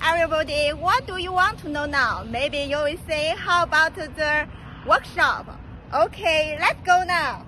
everybody, what do you want to know now? Maybe you will say, how about the workshop? Okay, let's go now.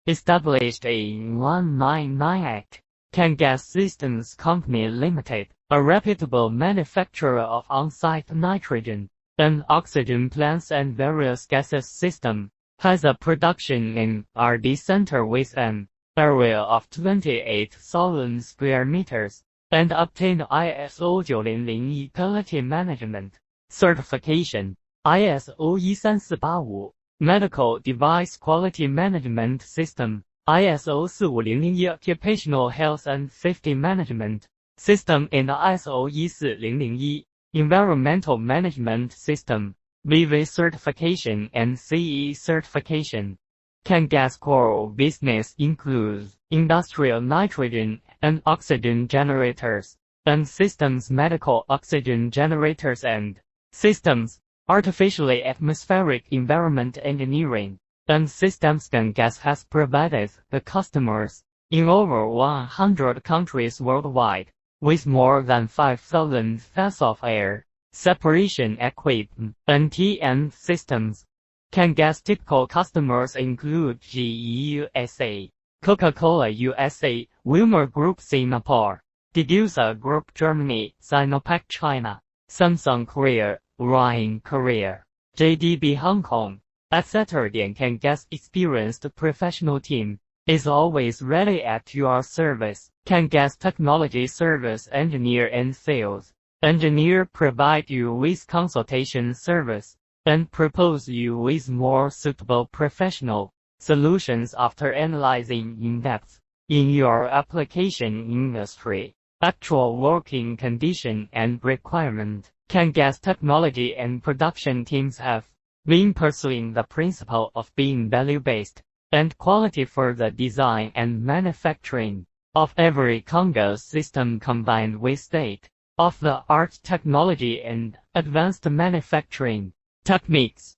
Established in 1998, Cangas Systems Company Limited, a reputable manufacturer of on-site nitrogen and oxygen plants and various gases system, has a production and R&D center with an area of 28,000 square meters, and obtained ISO 9001 Quality Management Certification, ISO 13485 Medical Device Quality Management System, ISO 45001 Occupational Health and Safety Management System and ISO 14001 Environmental Management System, VV certification and CE certification. Cangas core business includes industrial nitrogen and oxygen generators, and systems medical oxygen generators and systems, artificially atmospheric environment engineering, and systems. Cangas has provided the customers in over 100 countries worldwide, with more than 5,000 sets of air separation equipment and TN systems. Cangas typical customers include GE USA, Coca-Cola USA, Wilmer Group Singapore, Degussa Group Germany, Sinopec China, Samsung Korea, Ryan Korea, JDB Hong Kong, etc. Cangas experienced professional team is always ready at your service. Cangas Technology Service Engineer and Sales Engineer provide you with consultation service and propose you with more suitable professional solutions after analyzing in depth in your application industry, actual working condition and requirement. Cangas technology and production teams have been pursuing the principle of being value-based and quality for the design and manufacturing of every Cangas system, combined with state-of-the-art technology and advanced manufacturing techniques.